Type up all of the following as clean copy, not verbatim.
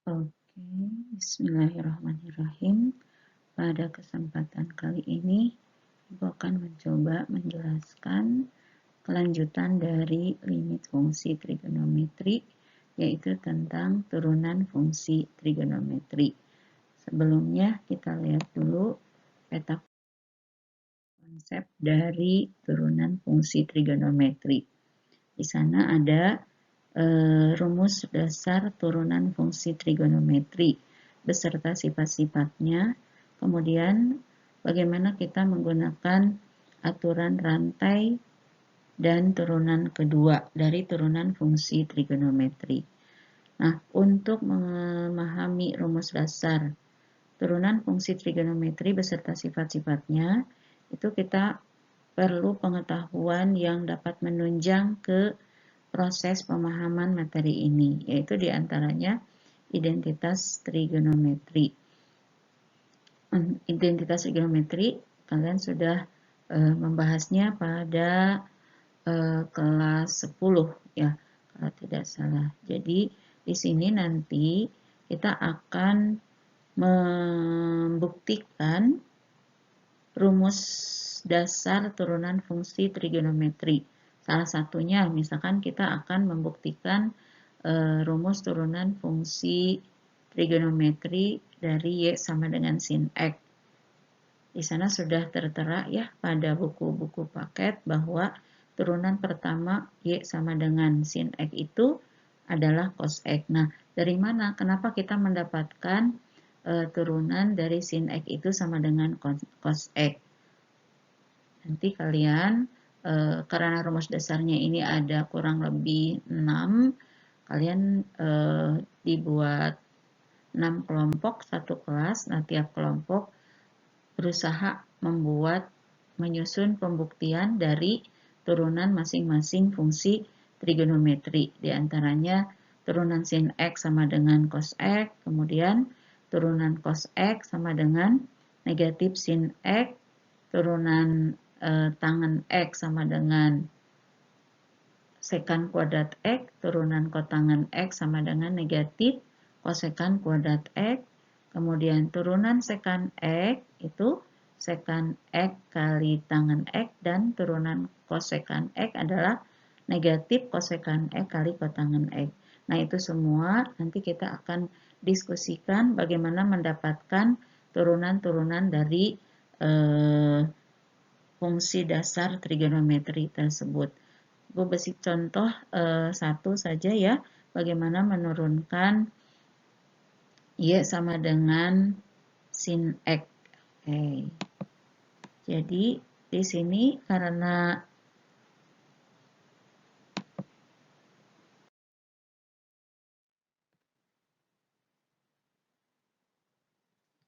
Oke, bismillahirrahmanirrahim. Pada kesempatan kali ini, Ibu akan mencoba menjelaskan kelanjutan dari limit fungsi trigonometri, yaitu tentang turunan fungsi trigonometri. Sebelumnya, kita lihat dulu peta konsep dari turunan fungsi trigonometri. Di sana ada rumus dasar turunan fungsi trigonometri beserta sifat-sifatnya, kemudian bagaimana kita menggunakan aturan rantai dan turunan kedua dari turunan fungsi trigonometri. Nah, untuk memahami rumus dasar turunan fungsi trigonometri beserta sifat-sifatnya, itu kita perlu pengetahuan yang dapat menunjang ke proses pemahaman materi ini, yaitu diantaranya identitas trigonometri. Identitas trigonometri, kalian sudah membahasnya pada kelas 10 ya, kalau tidak salah. Jadi di sini nanti kita akan membuktikan rumus dasar turunan fungsi trigonometri. Salah satunya, misalkan kita akan membuktikan rumus turunan fungsi trigonometri dari Y sama dengan sin X. Di sana sudah tertera ya pada buku-buku paket bahwa turunan pertama Y sama dengan sin X itu adalah cos X. Nah, dari mana? Kenapa kita mendapatkan turunan dari sin X itu sama dengan cos X? Nanti kalian, karena rumus dasarnya ini ada kurang lebih 6, kalian dibuat 6 kelompok, satu kelas. Nah, tiap kelompok berusaha menyusun pembuktian dari turunan masing-masing fungsi trigonometri. Di antaranya turunan sin X sama dengan cos X, kemudian turunan cos X sama dengan negatif sin X, turunan tangen X sama dengan sekan kuadrat X, turunan kotangen X sama dengan negatif kosekan kuadrat X, kemudian turunan sekan X itu sekan X kali tangen X, dan turunan kosekan X adalah negatif kosekan X kali kotangen X. Nah, itu semua nanti kita akan diskusikan bagaimana mendapatkan turunan-turunan dari fungsi dasar trigonometri tersebut. Gue beri contoh satu saja ya, bagaimana menurunkan Y sama dengan sin X. Oke. Jadi di sini karena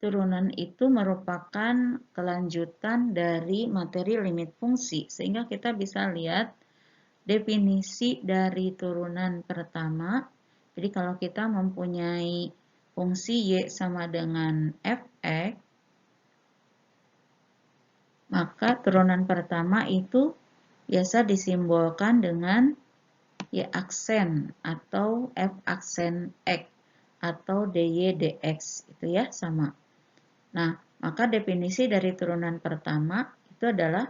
turunan itu merupakan kelanjutan dari materi limit fungsi, sehingga kita bisa lihat definisi dari turunan pertama. Jadi kalau kita mempunyai fungsi Y sama dengan Fx, maka turunan pertama itu biasa disimbolkan dengan Y aksen atau F aksen X atau dy dx, itu ya sama. Nah, maka definisi dari turunan pertama itu adalah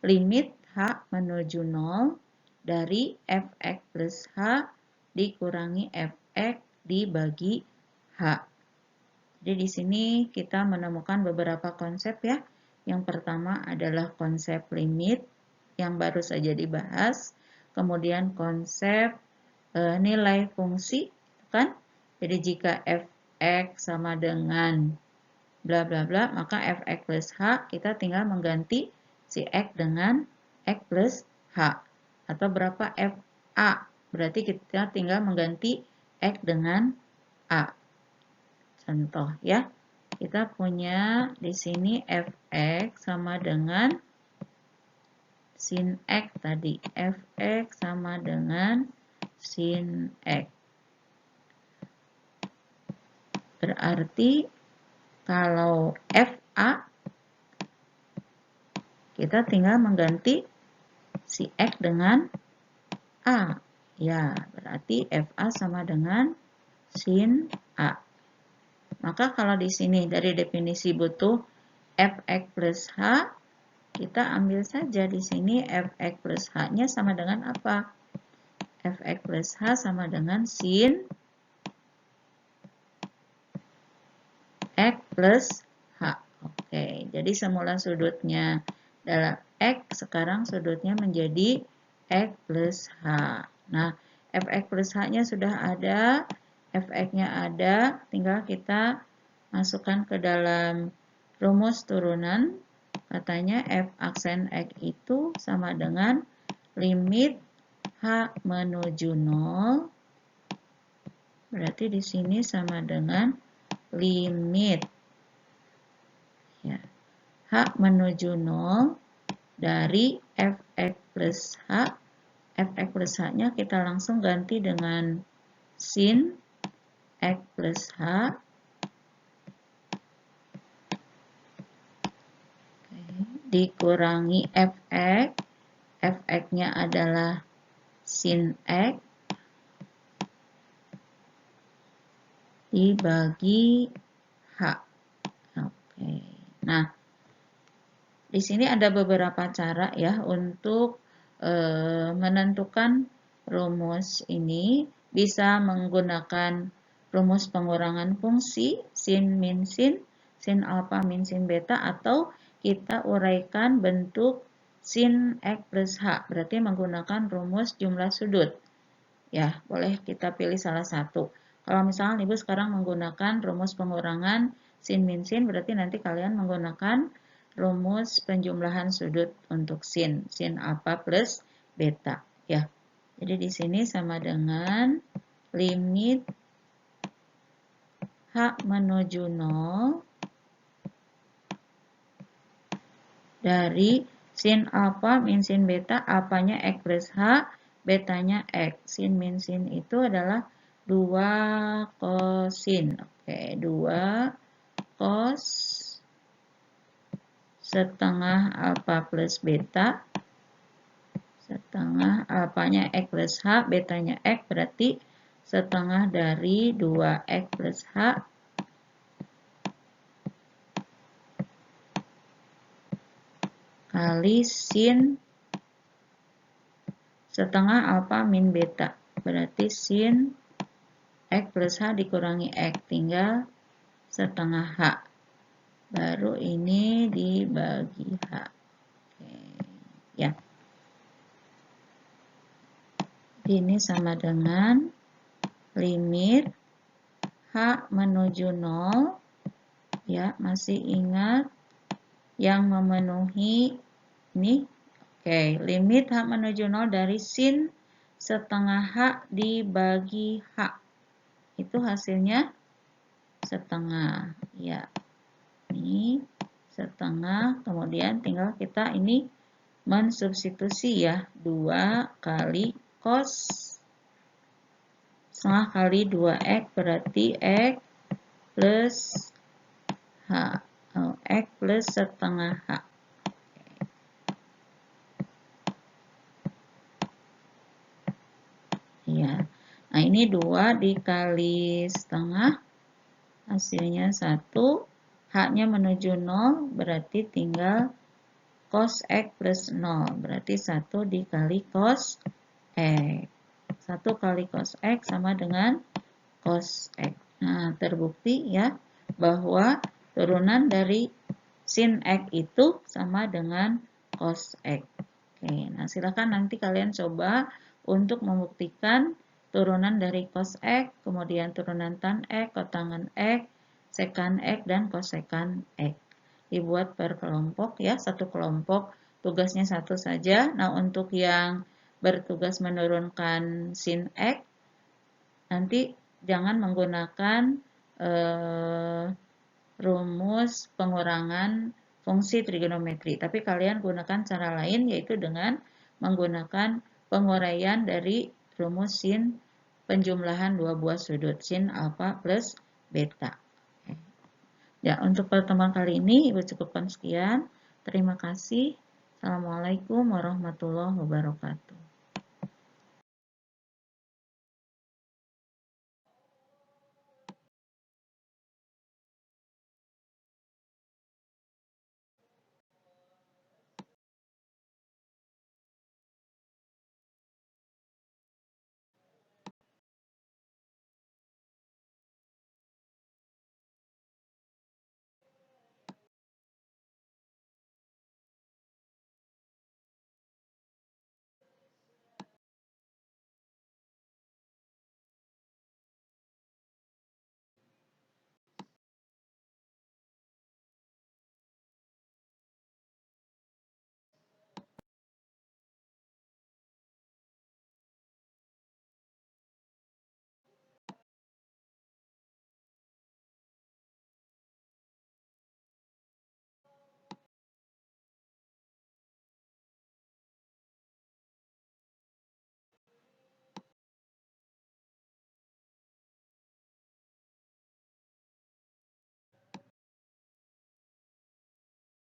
limit H menuju 0 dari Fx plus H dikurangi Fx dibagi H. Jadi di sini kita menemukan beberapa konsep ya. Yang pertama adalah konsep limit yang baru saja dibahas. Kemudian konsep nilai fungsi, kan? Jadi jika Fx sama dengan bla bla bla, maka Fx plus H kita tinggal mengganti si X dengan X plus H. Atau berapa Fa, berarti kita tinggal mengganti X dengan A. Contoh ya, kita punya di sini Fx sama dengan sin X tadi. Fx sama dengan sin X. Berarti kalau Fa, kita tinggal mengganti si X dengan A. Ya, berarti Fa sama dengan sin A. Maka kalau di sini dari definisi butuh fx plus h, kita ambil saja di sini fx plus h-nya sama dengan apa? Fx plus h sama dengan sin x plus h. Oke, jadi semula sudutnya adalah x, sekarang sudutnya menjadi x plus h. Nah, fx plus h-nya sudah ada, fx-nya ada, tinggal kita masukkan ke dalam rumus turunan. Katanya f aksen x itu sama dengan limit h menuju 0. Berarti di sini sama dengan limit ya, h menuju 0 dari fx plus h. Fx plus h-nya kita langsung ganti dengan sin x plus h. Dikurangi fx. Fx-nya adalah sin x dibagi h. Oke. Nah, di sini ada beberapa cara ya untuk menentukan rumus ini. Bisa menggunakan rumus pengurangan fungsi sin min sin alfa min sin beta, atau kita uraikan bentuk sin x plus h, berarti menggunakan rumus jumlah sudut. Ya, boleh kita pilih salah satu. Kalau misalnya Ibu sekarang menggunakan rumus pengurangan sin min sin, berarti nanti kalian menggunakan rumus penjumlahan sudut untuk sin alfa plus beta. Ya, jadi di sini sama dengan limit h menuju 0 dari sin alfa min sin beta, alfanya x plus h, betanya x. Sin min sin itu adalah 2 kosin. Oke, 2 cos setengah alfa plus beta, setengah alfanya x plus h, betanya x, berarti setengah dari 2x plus h kali sin setengah alfa min beta, berarti sin x plus h dikurangi x, tinggal setengah h. Baru ini dibagi h. Oke, ya. Ini sama dengan limit h menuju 0. Ya, masih ingat yang memenuhi ini? Oke, limit h menuju 0 dari sin setengah h dibagi h. Itu hasilnya setengah. Ya, ini setengah, kemudian tinggal kita ini mensubstitusi ya, 2 kali cos setengah kali 2x, berarti x plus h, x plus setengah h. Ya, nah ini 2 dikali setengah, hasilnya 1, h-nya menuju 0, berarti tinggal cos x plus 0, berarti 1 dikali cos x. 1 kali cos x sama dengan cos x. Nah, terbukti ya bahwa turunan dari sin x itu sama dengan cos x. Oke, nah silakan nanti kalian coba untuk membuktikan turunan dari cos x, kemudian turunan tan x, kotangan x, sekan x, dan kosekan x. Dibuat per kelompok ya, satu kelompok tugasnya satu saja. Nah, untuk yang bertugas menurunkan sin x, nanti jangan menggunakan rumus pengurangan fungsi trigonometri, tapi kalian gunakan cara lain, yaitu dengan menggunakan penguraian dari rumus sin penjumlahan dua buah sudut, sin alfa plus beta. Ya, untuk pertemuan kali ini Ibu cukupkan sekian. Terima kasih. Assalamualaikum warahmatullahi wabarakatuh.